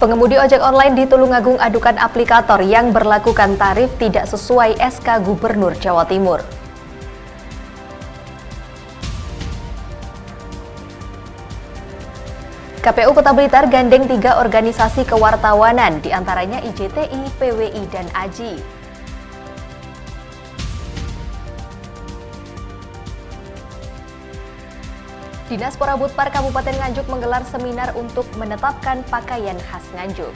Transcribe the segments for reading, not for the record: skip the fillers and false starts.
Pengemudi ojek online di Tulungagung adukan aplikator yang berlakukan tarif tidak sesuai SK Gubernur Jawa Timur. KPU Kota Blitar gandeng 3 organisasi kewartawanan, diantaranya IJTI, PWI, dan AJI. Dinas Porabudpar Kabupaten Nganjuk menggelar seminar untuk menetapkan pakaian khas Nganjuk.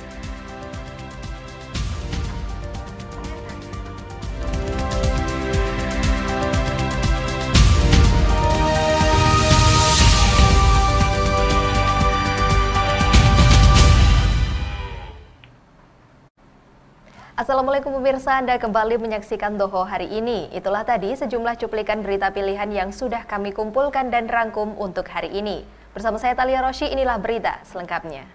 Assalamualaikum pemirsa, Anda kembali menyaksikan Doho hari ini. Itulah tadi sejumlah cuplikan berita pilihan yang sudah kami kumpulkan dan rangkum untuk hari ini. Bersama saya Talia Rosy, inilah berita selengkapnya.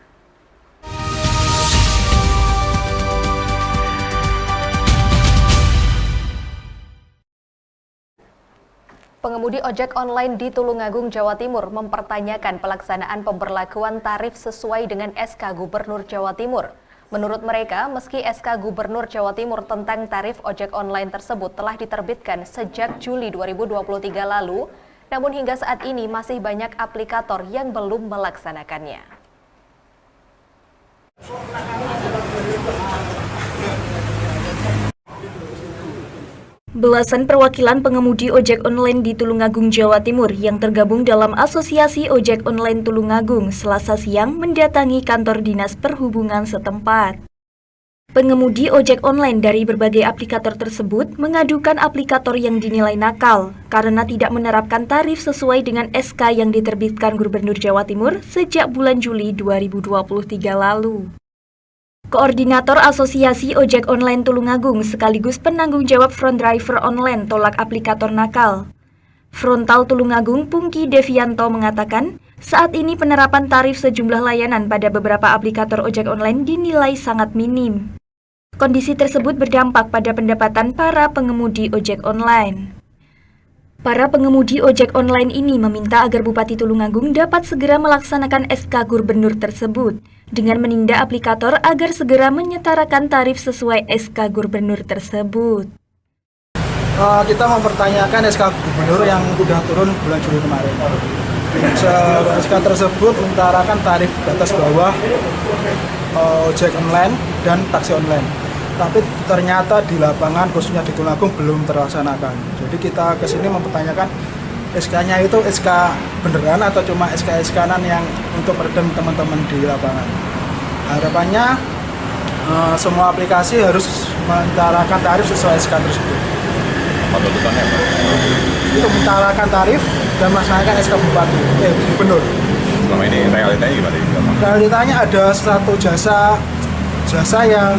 Pengemudi ojek online di Tulungagung, Jawa Timur mempertanyakan pelaksanaan pemberlakuan tarif sesuai dengan SK Gubernur Jawa Timur. Menurut mereka, meski SK Gubernur Jawa Timur tentang tarif ojek online tersebut telah diterbitkan sejak Juli 2023 lalu, namun hingga saat ini masih banyak aplikator yang belum melaksanakannya. Belasan perwakilan pengemudi ojek online di Tulungagung, Jawa Timur yang tergabung dalam Asosiasi Ojek Online Tulungagung Selasa siang mendatangi kantor Dinas Perhubungan setempat. Pengemudi ojek online dari berbagai aplikator tersebut mengadukan aplikator yang dinilai nakal karena tidak menerapkan tarif sesuai dengan SK yang diterbitkan Gubernur Jawa Timur sejak bulan Juli 2023 lalu. Koordinator Asosiasi Ojek Online Tulungagung sekaligus penanggung jawab Front Driver Online tolak aplikator nakal. Frontal Tulungagung Pungki Devianto mengatakan, saat ini penerapan tarif sejumlah layanan pada beberapa aplikator ojek online dinilai sangat minim. Kondisi tersebut berdampak pada pendapatan para pengemudi ojek online. Para pengemudi ojek online ini meminta agar Bupati Tulungagung dapat segera melaksanakan SK Gubernur tersebut dengan menindak aplikator agar segera menyetarakan tarif sesuai SK Gubernur tersebut. Kita mempertanyakan SK Gubernur yang sudah turun bulan Juli kemarin. SK tersebut mengutarakan tarif batas bawah ojek online dan taksi online. Tapi ternyata di lapangan khususnya di Tulungagung belum terlaksanakan. Jadi kita kesini mempertanyakan SK-nya itu SK beneran atau cuma SK-SK-an yang untuk meredam teman-teman di lapangan. Harapannya semua aplikasi harus mengutarakan tarif sesuai SK tersebut. Apa tuntutannya? Itu mengutarakan tarif dan melaksanakan SK Bupati, Gubernur. Selama ini realitanya gimana? Realitanya ada satu jasa yang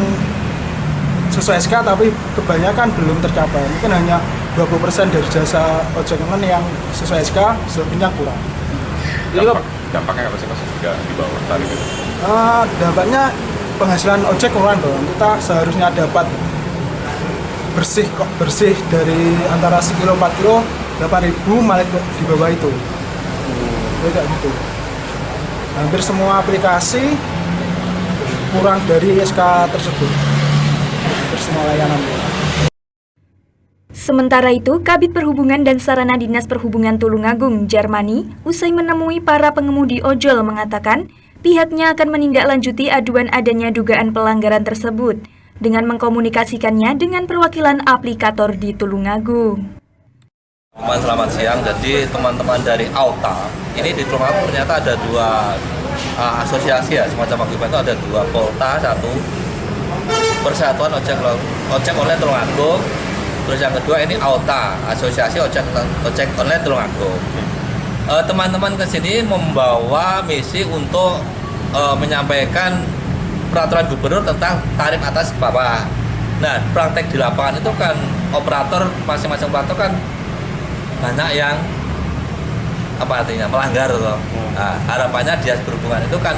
sesuai SK tapi kebanyakan belum tercapai. Mungkin hanya 20% dari jasa ojek online yang sesuai SK, selebihnya kurang. Dampaknya apa sih Mas jika di bawah tarif itu? Dampaknya penghasilan ojek kurang dong. Kita seharusnya dapat bersih dari antara sekilo 4 kilo 8.000 malah di bawah itu. Kayak gitu. Hampir semua aplikasi kurang dari SK tersebut. Semua layanan. Sementara itu, Kabid Perhubungan dan Sarana Dinas Perhubungan Tulungagung, Jarmani, usai menemui para pengemudi ojol mengatakan pihaknya akan menindaklanjuti aduan adanya dugaan pelanggaran tersebut dengan mengkomunikasikannya dengan perwakilan aplikator di Tulungagung. Selamat siang, jadi teman-teman dari AUTA, ini di Tulungagung ternyata ada dua asosiasi ya, semacam akibat itu ada dua, Polta, satu Persatuan Ojek Online Tulungagung, terus yang kedua ini AUTA, Asosiasi Ojek Online Tulungagung. Teman-teman kesini membawa misi untuk menyampaikan peraturan gubernur tentang tarif atas bawah. Nah, praktek di lapangan itu kan operator, masing-masing operator kan banyak yang melanggar loh. Nah, harapannya Dinas Perhubungan itu kan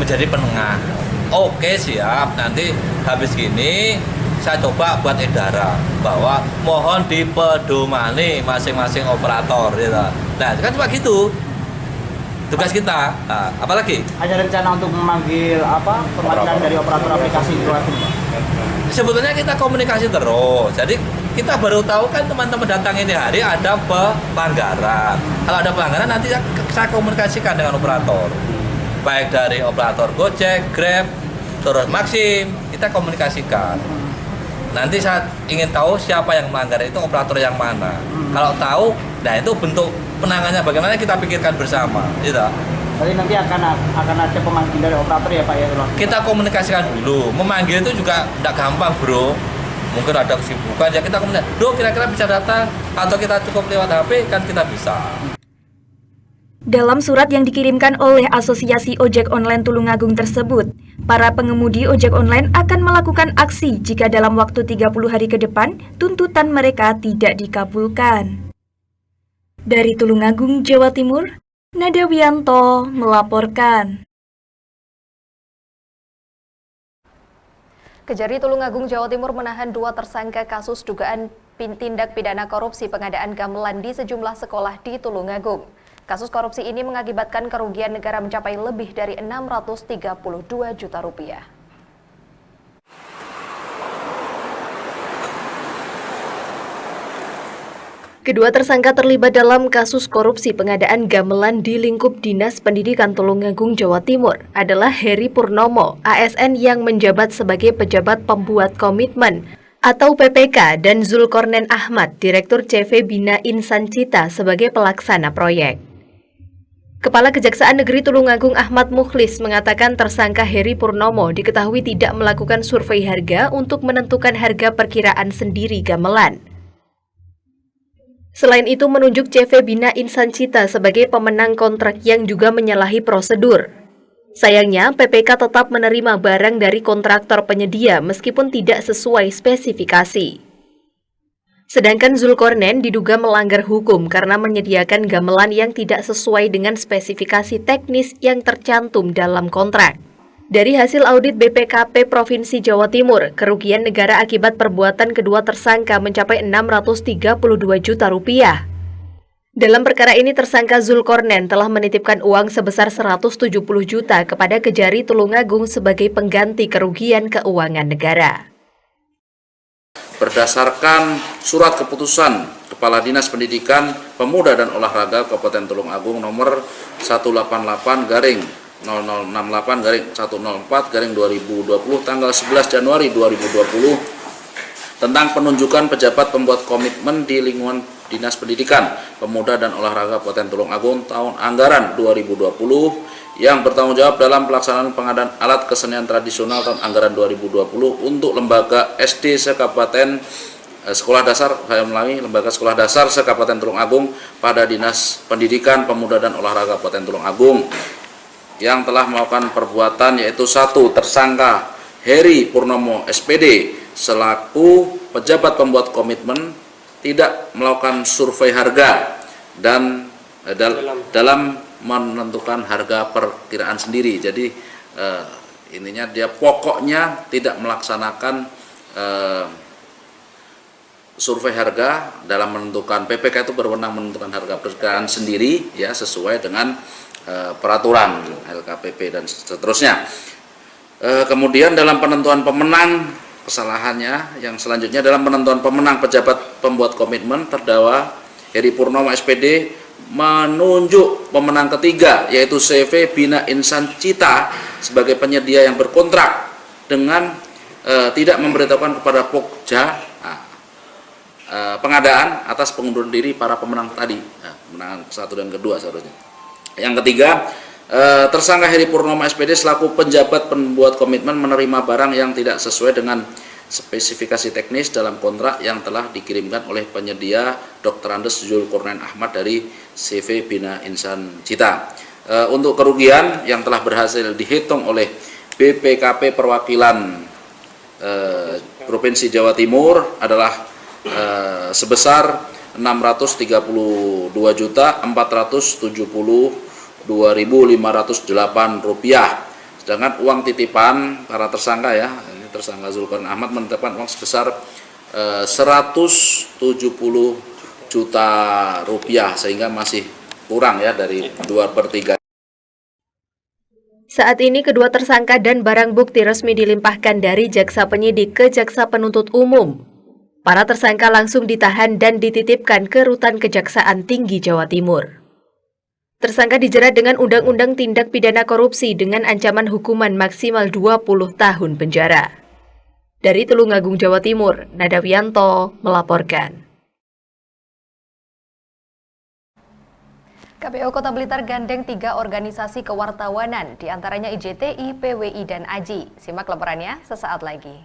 menjadi penengah. Oke, siap, nanti habis gini saya coba buat edaran bahwa mohon dipedomani masing-masing operator gitu. Nah, kan cuma gitu. tugas kita. Nah, apalagi Ada rencana untuk memanggil perwakilan dari operator aplikasi Growatime? sebetulnya kita komunikasi terus. Jadi kita baru tahu kan teman-teman datang ini hari ada pelanggaran. Kalau ada pelanggaran nanti saya komunikasikan dengan operator. Baik dari operator Gojek, Grab, terus Maxim, kita komunikasikan. Nanti saya ingin tahu siapa yang melanggar itu operator yang mana. Kalau tahu, nah itu bentuk penanganannya bagaimana kita pikirkan bersama, gitu. Jadi nanti akan ada pemanggil dari operator ya Pak ya? Kita komunikasikan dulu. Memanggil itu juga tidak gampang, bro. Mungkin ada kesibukan ya kita komunikasi. Bro, kira-kira bisa datang atau kita cukup lewat HP kan kita bisa. Dalam surat yang dikirimkan oleh Asosiasi Ojek Online Tulungagung tersebut, para pengemudi ojek online akan melakukan aksi jika dalam waktu 30 hari ke depan tuntutan mereka tidak dikabulkan. Dari Tulungagung, Jawa Timur, Nada Wianto melaporkan. Kejari Tulungagung, Jawa Timur menahan 2 tersangka kasus dugaan tindak pidana korupsi pengadaan gamelan di sejumlah sekolah di Tulungagung. Kasus korupsi ini mengakibatkan kerugian negara mencapai lebih dari 632 juta rupiah. Kedua tersangka terlibat dalam kasus korupsi pengadaan gamelan di lingkup Dinas Pendidikan Tulungagung, Jawa Timur adalah Heri Purnomo, ASN yang menjabat sebagai pejabat pembuat komitmen atau PPK, dan Zulkornen Ahmad, Direktur CV Bina Insan Cita sebagai pelaksana proyek. Kepala Kejaksaan Negeri Tulungagung Ahmad Mukhlis mengatakan tersangka Heri Purnomo diketahui tidak melakukan survei harga untuk menentukan harga perkiraan sendiri gamelan. Selain itu menunjuk CV Bina Insan Cita sebagai pemenang kontrak yang juga menyalahi prosedur. Sayangnya, PPK tetap menerima barang dari kontraktor penyedia meskipun tidak sesuai spesifikasi. Sedangkan Zulkornen diduga melanggar hukum karena menyediakan gamelan yang tidak sesuai dengan spesifikasi teknis yang tercantum dalam kontrak. Dari hasil audit BPKP Provinsi Jawa Timur, kerugian negara akibat perbuatan kedua tersangka mencapai 632 juta rupiah. Dalam perkara ini, tersangka Zulkornen telah menitipkan uang sebesar 170 juta kepada Kejari Tulungagung sebagai pengganti kerugian keuangan negara. Berdasarkan surat keputusan Kepala Dinas Pendidikan, Pemuda dan Olahraga Kabupaten Tulungagung nomor 188/068/104/2020 tanggal 11 Januari 2020 tentang penunjukan pejabat pembuat komitmen di lingkungan Dinas Pendidikan, Pemuda dan Olahraga Kabupaten Tulungagung tahun anggaran 2020 yang bertanggung jawab dalam pelaksanaan pengadaan alat kesenian tradisional tahun anggaran 2020 untuk lembaga SD sekabupaten sekolah dasar, saya ulangi, lembaga sekolah dasar sekabupaten Tulungagung pada Dinas Pendidikan, Pemuda dan Olahraga Kabupaten Tulungagung yang telah melakukan perbuatan, yaitu 1. Tersangka Heri Purnomo SPD selaku pejabat pembuat komitmen tidak melakukan survei harga dan dalam menentukan harga perkiraan sendiri. Jadi intinya dia pokoknya tidak melaksanakan survei harga dalam menentukan. PPK itu berwenang menentukan harga perkiraan sendiri ya sesuai dengan peraturan LKPP dan seterusnya. Kemudian dalam penentuan pemenang, kesalahannya yang selanjutnya dalam penentuan pemenang pejabat pembuat komitmen, terdakwa Heri Purnomo SPD menunjuk pemenang ketiga yaitu CV Bina Insan Cita sebagai penyedia yang berkontrak dengan tidak memberitahukan kepada Pokja pengadaan atas pengunduran diri para pemenang tadi, pemenangan 1 dan kedua seharusnya. Yang ketiga, tersangka Heri Purnomo SPD selaku penjabat pembuat komitmen menerima barang yang tidak sesuai dengan spesifikasi teknis dalam kontrak yang telah dikirimkan oleh penyedia Dr. Andes Zulkornen Ahmad dari CV Bina Insan Cita. Untuk kerugian yang telah berhasil dihitung oleh BPKP perwakilan Provinsi Jawa Timur adalah sebesar 632.472.508 rupiah. Sedangkan uang titipan para tersangka ya, ini tersangka Zulkarnain Ahmad menetapkan uang sebesar 170 juta rupiah, sehingga masih kurang ya dari 2/3. Saat ini kedua tersangka dan barang bukti resmi dilimpahkan dari jaksa penyidik ke jaksa penuntut umum. Para tersangka langsung ditahan dan dititipkan ke Rutan Kejaksaan Tinggi Jawa Timur. Tersangka dijerat dengan Undang-Undang Tindak Pidana Korupsi dengan ancaman hukuman maksimal 20 tahun penjara. Dari Tulungagung, Jawa Timur, Nadawianto melaporkan. KPU Kota Blitar gandeng 3 organisasi kewartawanan, diantaranya IJTI, PWI, dan AJI. Simak laporannya sesaat lagi.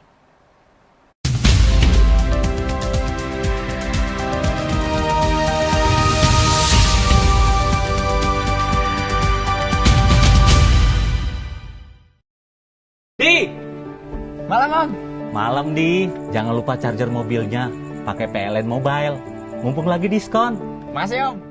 Di, malam di, jangan lupa charger mobilnya, pakai PLN Mobile, mumpung lagi diskon. Masih Om.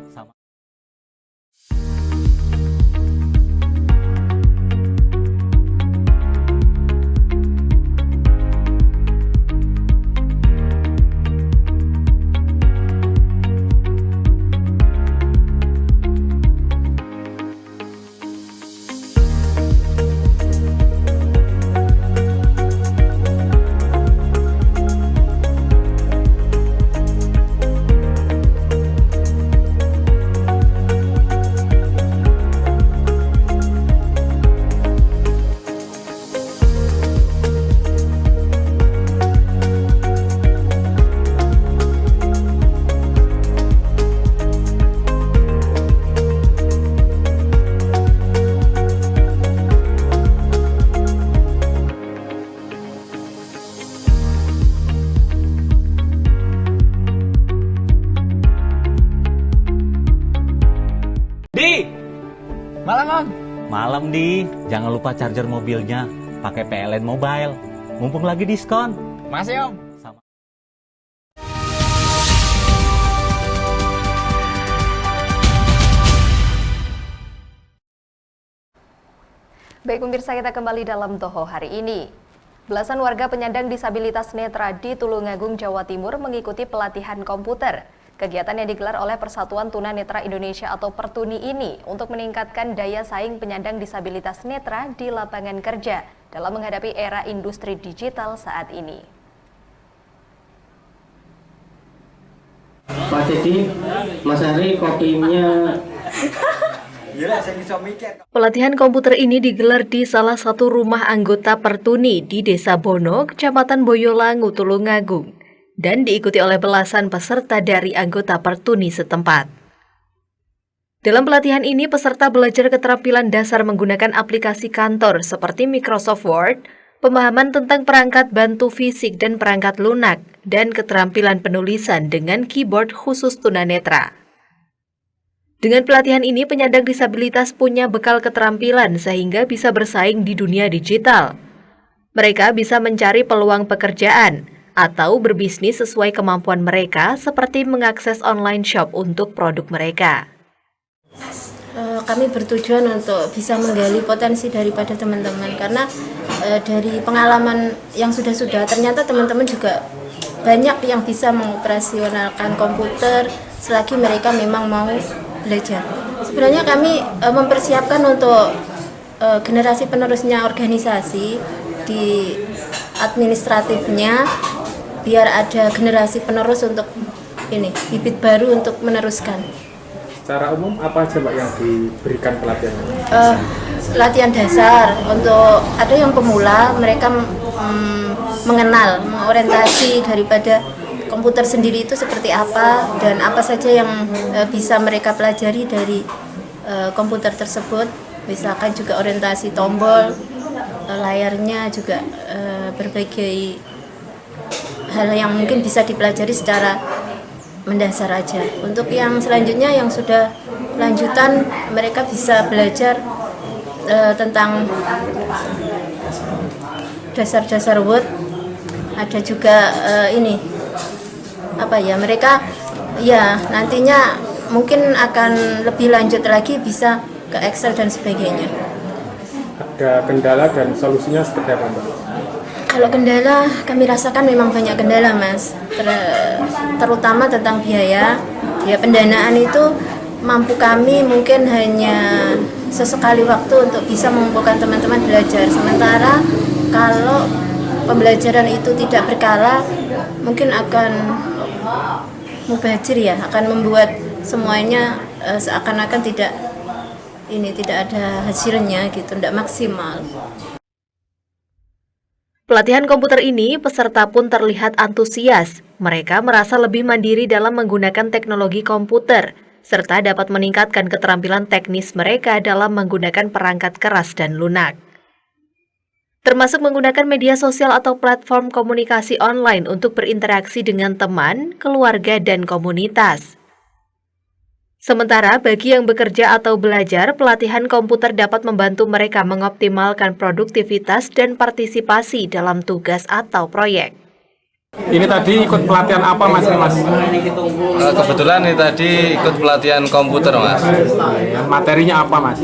Malam di, jangan lupa charger mobilnya, pakai PLN Mobile, mumpung lagi diskon. Masih Om. Baik pemirsa, kita kembali dalam Toho hari ini. Belasan warga penyandang disabilitas netra di Tulungagung, Jawa Timur mengikuti pelatihan komputer. Kegiatan yang digelar oleh Persatuan Tunanetra Indonesia atau Pertuni ini untuk meningkatkan daya saing penyandang disabilitas netra di lapangan kerja dalam menghadapi era industri digital saat ini. Pak Dedi, Mas Hari, kopinya. Pelatihan komputer ini digelar di salah satu rumah anggota Pertuni di Desa Bono, Kecamatan Boyolangu, Tulungagung, dan diikuti oleh belasan peserta dari anggota Pertuni setempat. Dalam pelatihan ini, peserta belajar keterampilan dasar menggunakan aplikasi kantor seperti Microsoft Word, pemahaman tentang perangkat bantu fisik dan perangkat lunak, dan keterampilan penulisan dengan keyboard khusus tunanetra. Dengan pelatihan ini, penyandang disabilitas punya bekal keterampilan sehingga bisa bersaing di dunia digital. Mereka bisa mencari peluang pekerjaan atau berbisnis sesuai kemampuan mereka seperti mengakses online shop untuk produk mereka. Kami bertujuan untuk bisa menggali potensi daripada teman-teman karena dari pengalaman yang sudah ternyata teman-teman juga banyak yang bisa mengoperasionalkan komputer selagi mereka memang mau belajar. Sebenarnya kami mempersiapkan untuk generasi penerusnya organisasi di administratifnya biar ada generasi penerus untuk ini bibit baru untuk meneruskan. Secara umum apa aja Mbak yang diberikan pelatihan? Latihan dasar untuk ada yang pemula, mereka mengenal, mengorientasi daripada komputer sendiri itu seperti apa dan apa saja yang bisa mereka pelajari dari komputer tersebut. Misalkan juga orientasi tombol, layarnya juga berbagai hal yang mungkin bisa dipelajari secara mendasar aja. Untuk yang selanjutnya yang sudah lanjutan, mereka bisa belajar tentang dasar-dasar Word. Ada juga mereka ya nantinya mungkin akan lebih lanjut lagi bisa ke Excel dan sebagainya. Ada kendala dan solusinya seperti apa Mbak? Kalau kendala, kami rasakan memang banyak kendala Mas, terutama tentang biaya pendanaan itu mampu kami mungkin hanya sesekali waktu untuk bisa mengumpulkan teman-teman belajar. Sementara kalau pembelajaran itu tidak berkala, mungkin akan mubazir ya, akan membuat semuanya seakan-akan tidak ada hasilnya gitu, tidak maksimal. Pelatihan komputer ini, peserta pun terlihat antusias. Mereka merasa lebih mandiri dalam menggunakan teknologi komputer, serta dapat meningkatkan keterampilan teknis mereka dalam menggunakan perangkat keras dan lunak. Termasuk menggunakan media sosial atau platform komunikasi online untuk berinteraksi dengan teman, keluarga, dan komunitas. Sementara bagi yang bekerja atau belajar, pelatihan komputer dapat membantu mereka mengoptimalkan produktivitas dan partisipasi dalam tugas atau proyek. Ini tadi ikut pelatihan apa Mas? Kebetulan ini tadi ikut pelatihan komputer Mas. Materinya apa Mas?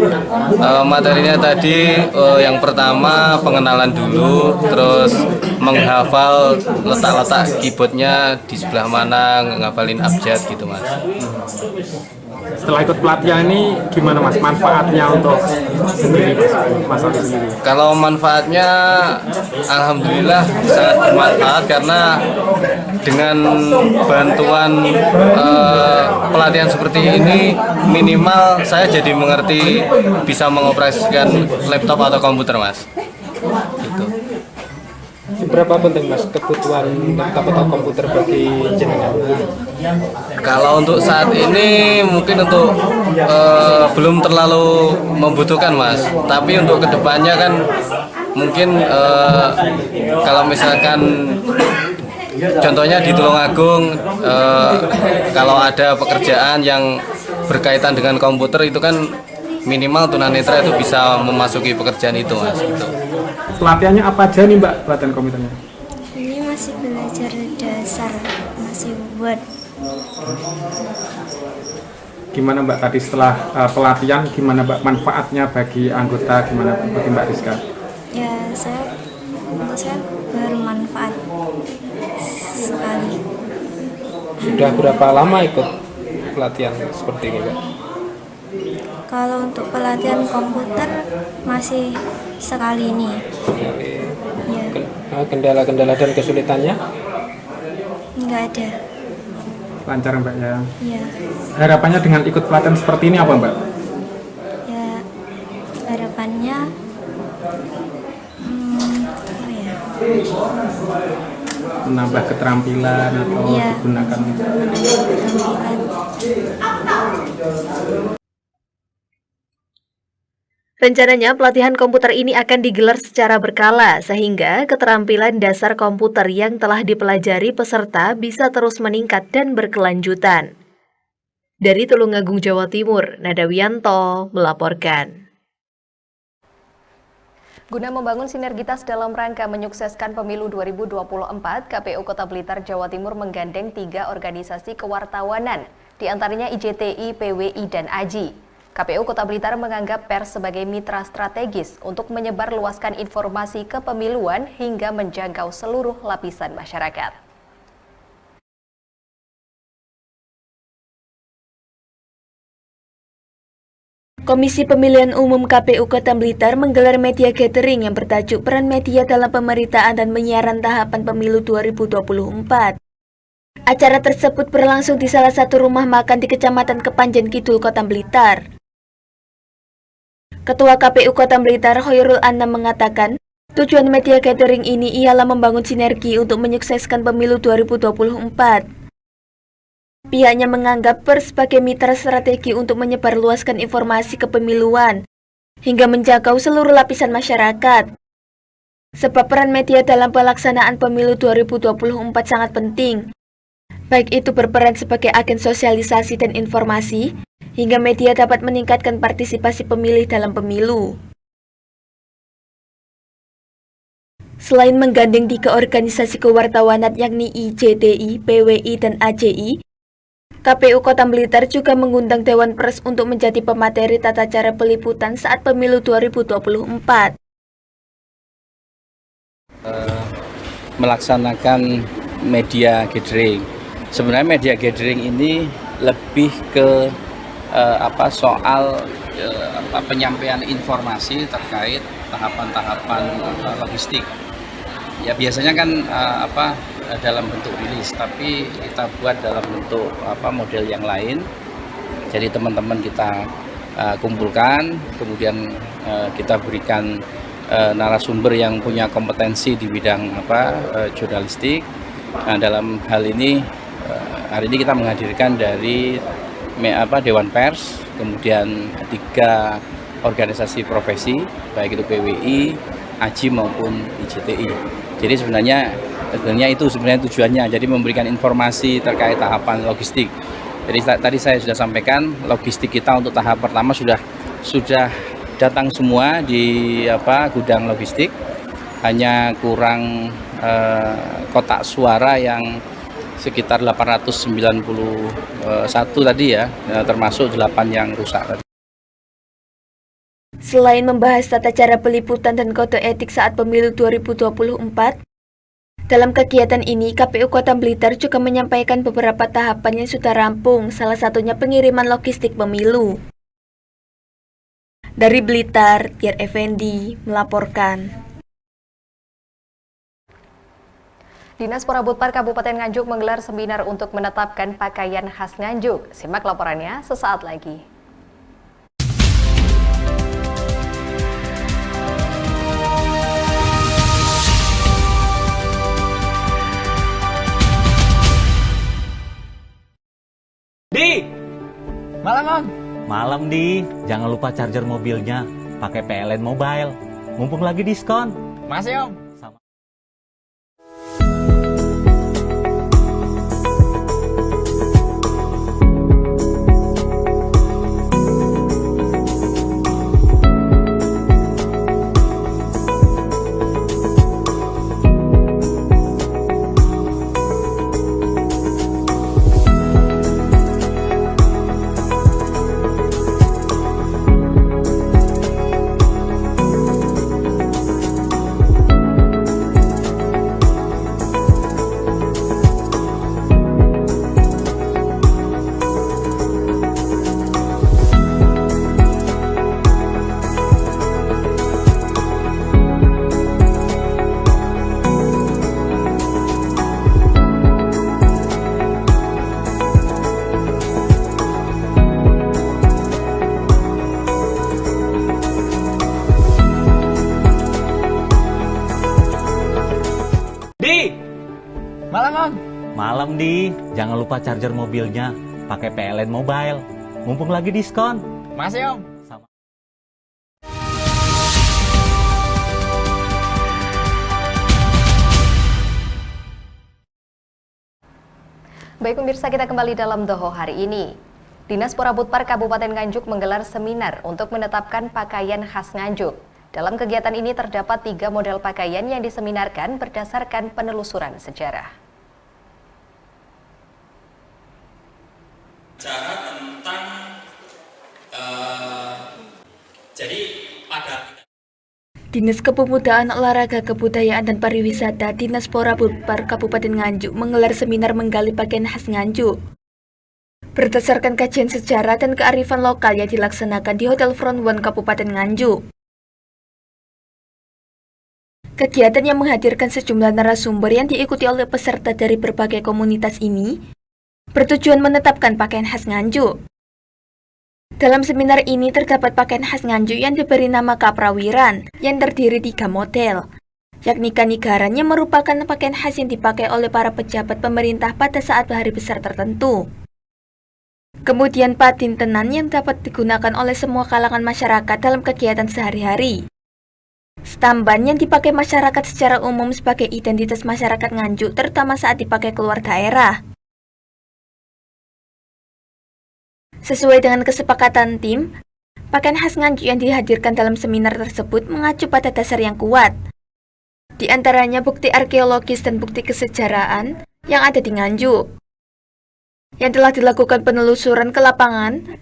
Materinya tadi yang pertama pengenalan dulu, terus menghafal letak-letak keyboardnya di sebelah mana, ngafalin abjad gitu Mas. Setelah ikut pelatihan ini gimana Mas manfaatnya untuk sendiri Mas sendiri? Kalau manfaatnya alhamdulillah sangat bermanfaat karena dengan bantuan pelatihan seperti ini minimal saya jadi mengerti bisa mengoperasikan laptop atau komputer Mas. Gitu. Seberapa penting Mas kebutuhan laptop atau komputer bagi jenengan? Kalau untuk saat ini mungkin untuk belum terlalu membutuhkan Mas, tapi untuk kedepannya kan mungkin kalau misalkan contohnya di Tulungagung kalau ada pekerjaan yang berkaitan dengan komputer itu kan minimal tunanetra itu bisa memasuki pekerjaan itu Mas. Gitu. Pelatihannya apa aja nih Mbak pelatihan komputernya? Ini masih belajar dasar, masih buat. Gimana Mbak tadi setelah pelatihan, gimana Mbak manfaatnya bagi anggota, gimana bagi Mbak Rizka? Ya untuk saya bermanfaat sekali. Sudah berapa lama ikut pelatihan seperti ini Mbak? Kalau untuk pelatihan komputer masih sekali ini. Ya. Kendala-kendala dan kesulitannya? Nggak ada. Lancar Mbak ya? Ya. Harapannya dengan ikut pelatihan seperti ini apa Mbak? Ya harapannya apa ya? Menambah keterampilan atau digunakan? Rencananya pelatihan komputer ini akan digelar secara berkala sehingga keterampilan dasar komputer yang telah dipelajari peserta bisa terus meningkat dan berkelanjutan. Dari Tulungagung, Jawa Timur, Nadawianto melaporkan. Guna membangun sinergitas dalam rangka menyukseskan pemilu 2024, KPU Kota Blitar, Jawa Timur menggandeng 3 organisasi kewartawanan, diantaranya IJTI, PWI, dan AJI. KPU Kota Blitar menganggap pers sebagai mitra strategis untuk menyebarluaskan informasi kepemiluan hingga menjangkau seluruh lapisan masyarakat. Komisi Pemilihan Umum KPU Kota Blitar menggelar media gathering yang bertajuk Peran Media dalam Pemberitaan dan Penyiaran Tahapan Pemilu 2024. Acara tersebut berlangsung di salah satu rumah makan di Kecamatan Kepanjen Kidul, Kota Blitar. Ketua KPU Kota Blitar, Hoyrul Anam mengatakan, tujuan media gathering ini ialah membangun sinergi untuk menyukseskan pemilu 2024. Pihaknya menganggap pers sebagai mitra strategi untuk menyebarluaskan informasi kepemiluan hingga menjangkau seluruh lapisan masyarakat. Sebab peran media dalam pelaksanaan pemilu 2024 sangat penting. Baik itu berperan sebagai agen sosialisasi dan informasi, hingga media dapat meningkatkan partisipasi pemilih dalam pemilu. Selain menggandeng 3 organisasi kewartawanan yakni IJTI, PWI, dan AJI, KPU Kota Blitar juga mengundang Dewan Pers untuk menjadi pemateri tata cara peliputan saat pemilu 2024. Melaksanakan media gathering. Sebenarnya media gathering ini lebih ke soal penyampaian informasi terkait tahapan-tahapan logistik. Ya biasanya kan dalam bentuk rilis, tapi kita buat dalam bentuk model yang lain. Jadi teman-teman kita kumpulkan, kemudian kita berikan narasumber yang punya kompetensi di bidang jurnalistik. Nah, dalam hal ini hari ini kita menghadirkan dari Dewan Pers, kemudian 3 organisasi profesi, baik itu PWI, AJI maupun IJTI. Jadi sebenarnya itu tujuannya, jadi memberikan informasi terkait tahapan logistik. Jadi tadi saya sudah sampaikan, logistik kita untuk tahap pertama sudah datang semua di gudang logistik, hanya kurang kotak suara yang sekitar 891 tadi ya, termasuk 8 yang rusak tadi. Selain membahas tata cara peliputan dan kode etik saat pemilu 2024, dalam kegiatan ini KPU Kota Blitar juga menyampaikan beberapa tahapan yang sudah rampung, salah satunya pengiriman logistik pemilu. Dari Blitar, Tiar Effendi melaporkan. Dinas Porabutpar Kabupaten Nganjuk menggelar seminar untuk menetapkan pakaian khas Nganjuk. Simak laporannya sesaat lagi. Di! Malam Di, jangan lupa charger mobilnya pakai PLN Mobile. Mumpung lagi diskon. Masih Om. Malam Di, jangan lupa charger mobilnya pakai PLN Mobile. Mumpung lagi diskon. Masih Om. Baik pemirsa, kita kembali dalam Doho hari ini. Dinas Porabutpar Kabupaten Nganjuk menggelar seminar untuk menetapkan pakaian khas Nganjuk. Dalam kegiatan ini terdapat 3 model pakaian yang diseminarkan berdasarkan penelusuran sejarah. Cara tentang jadi pada Dinas Kepemudaan, Olahraga, Kebudayaan, dan Pariwisata Dinas Porabutpar Kabupaten Nganjuk menggelar seminar menggali pakaian khas Nganjuk. Berdasarkan kajian sejarah dan kearifan lokal yang dilaksanakan di Hotel Front One Kabupaten Nganjuk. Kegiatan yang menghadirkan sejumlah narasumber yang diikuti oleh peserta dari berbagai komunitas ini bertujuan menetapkan pakaian khas Nganjuk. Dalam seminar ini terdapat pakaian khas Nganjuk yang diberi nama Kaprawiran yang terdiri 3 model, yakni Kanigaran yang merupakan pakaian khas yang dipakai oleh para pejabat pemerintah pada saat hari besar tertentu. Kemudian Patintenan yang dapat digunakan oleh semua kalangan masyarakat dalam kegiatan sehari-hari. Stamban yang dipakai masyarakat secara umum sebagai identitas masyarakat Nganjuk terutama saat dipakai keluar daerah. Sesuai dengan kesepakatan tim, pakaian khas Nganjuk yang dihadirkan dalam seminar tersebut mengacu pada dasar yang kuat. Di antaranya bukti arkeologis dan bukti kesejarahan yang ada di Nganjuk, yang telah dilakukan penelusuran ke lapangan,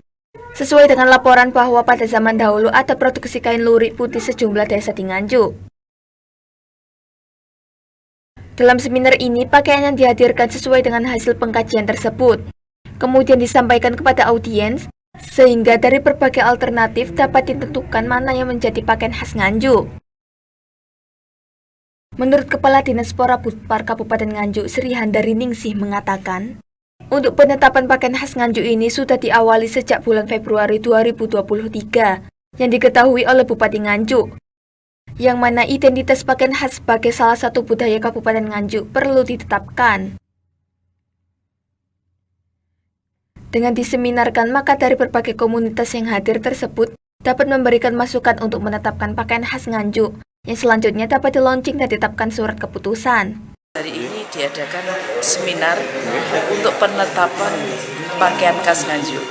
sesuai dengan laporan bahwa pada zaman dahulu ada produksi kain lurik putih sejumlah desa di Nganjuk. Dalam seminar ini, pakaian yang dihadirkan sesuai dengan hasil pengkajian tersebut kemudian disampaikan kepada audiens sehingga dari berbagai alternatif dapat ditentukan mana yang menjadi pakaian khas Nganjuk. Menurut Kepala Dinas Poraputpar Kabupaten Nganjuk, Sri Handari Ningsih mengatakan, untuk penetapan pakaian khas Nganjuk ini sudah diawali sejak bulan Februari 2023 yang diketahui oleh Bupati Nganjuk, yang mana identitas pakaian khas sebagai salah satu budaya Kabupaten Nganjuk perlu ditetapkan. Dengan diseminarkan, maka dari berbagai komunitas yang hadir tersebut dapat memberikan masukan untuk menetapkan pakaian khas Nganjuk, yang selanjutnya dapat di-launching dan ditetapkan surat keputusan. Hari ini diadakan seminar untuk penetapan pakaian khas Nganjuk.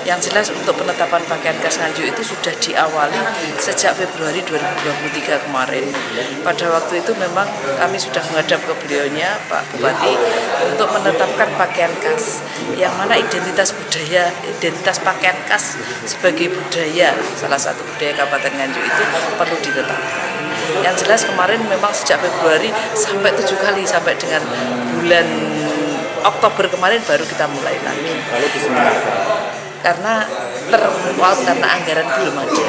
Yang jelas untuk penetapan pakaian khas Nganjuk itu sudah diawali sejak Februari 2023 kemarin. Pada waktu itu memang kami sudah menghadap ke beliaunya, Pak Bupati, untuk menetapkan pakaian khas. Yang mana identitas budaya, identitas pakaian khas sebagai budaya, salah satu budaya Kabupaten Nganjuk itu perlu ditetapkan. Yang jelas kemarin memang sejak Februari sampai 7 kali, sampai dengan bulan Oktober kemarin baru kita mulai lagi. Lalu diseminarkan. Karena terpaut karena anggaran belum ada.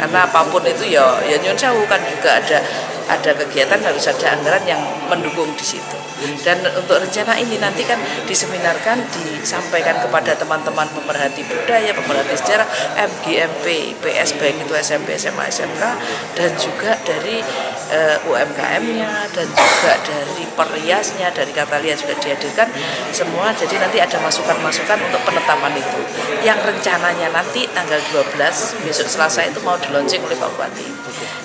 Karena apapun itu ya nyun sewu kan juga ada kegiatan, harus ada anggaran yang mendukung di situ. Dan untuk rencana ini nanti kan diseminarkan, disampaikan kepada teman-teman pemerhati budaya, pemerhati sejarah, MGMP, IPS, baik itu SMP, SMA, SMK, dan juga dari UMKM-nya, dan juga dari periasnya, dari Katalia juga dihadirkan semua. Jadi nanti ada masukan-masukan untuk penetapan itu. Yang rencananya nanti tanggal 12, besok Selasa itu mau di-launching oleh Pak Bupati.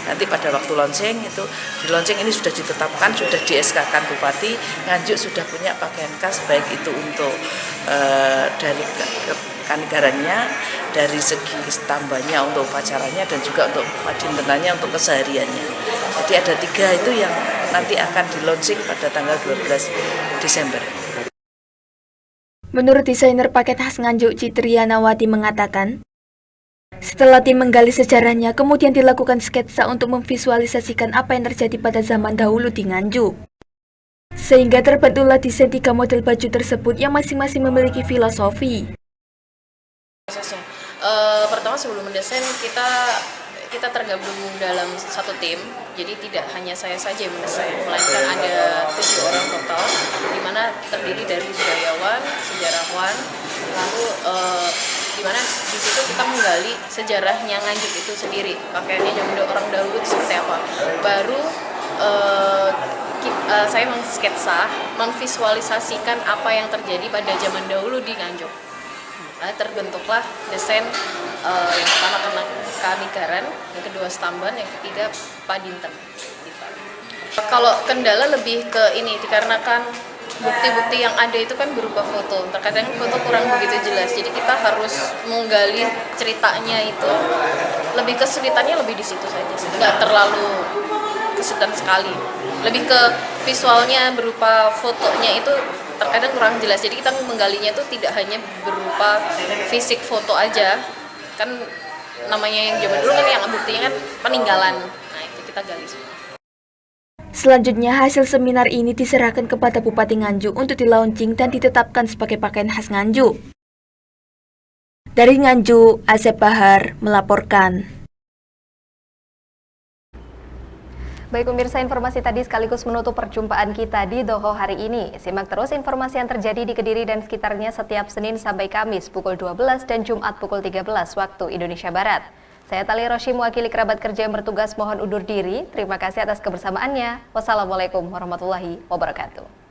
Nanti pada waktu launching itu, di-launching ini sudah ditetapkan, sudah di-SK-kan Bupati, Nganjuk sudah punya pakaian khas, baik itu untuk dari kenegarannya, dari segi tambahnya untuk upacaranya, dan juga untuk dintenannya, untuk kesehariannya. Jadi ada 3 itu yang nanti akan di-launching pada tanggal 12 Desember. Menurut desainer pakaian khas Nganjuk, Citrianawati mengatakan, setelah tim menggali sejarahnya, kemudian dilakukan sketsa untuk memvisualisasikan apa yang terjadi pada zaman dahulu di Nganjuk. Sehingga terbentuklah desain 3 model baju tersebut yang masing-masing memiliki filosofi. Pertama sebelum mendesain kita tergabung dalam satu tim, jadi tidak hanya saya saja yang mendesain, melainkan ada 7 orang total, di mana terdiri dari budayawan, sejarawan, lalu di mana di situ kita menggali sejarahnya Nganjuk itu sendiri, pakaiannya zaman orang dahulu itu seperti apa. Baru saya mengsketsa, memvisualisasikan apa yang terjadi pada zaman dahulu di Nganjuk. Terbentuklah desain yang pertama kenegaran, yang kedua Stamban, yang ketiga Padinten. Kalau kendala lebih ke ini, dikarenakan bukti-bukti yang ada itu kan berupa foto. Terkadang foto kurang begitu jelas, jadi kita harus menggali ceritanya itu. Lebih kesulitannya lebih di situ saja, nggak terlalu kesulitan sekali. Lebih ke visualnya berupa fotonya itu terkadang kurang jelas, jadi kita menggalinya itu tidak hanya berupa fisik foto aja, kan namanya yang zaman dulu kan yang buktinya kan peninggalan, nah itu kita gali semua. Selanjutnya, hasil seminar ini diserahkan kepada Bupati Nganjuk untuk di-launching dan ditetapkan sebagai pakaian khas Nganjuk. Dari Nganjuk, Asep Bahar melaporkan. Baik pemirsa, informasi tadi sekaligus menutup perjumpaan kita di Doho hari ini. Simak terus informasi yang terjadi di Kediri dan sekitarnya setiap Senin sampai Kamis pukul 12 dan Jumat pukul 13 waktu Indonesia Barat. Saya Tali Roshi, mewakili kerabat kerja yang bertugas, mohon undur diri. Terima kasih atas kebersamaannya. Wassalamualaikum warahmatullahi wabarakatuh.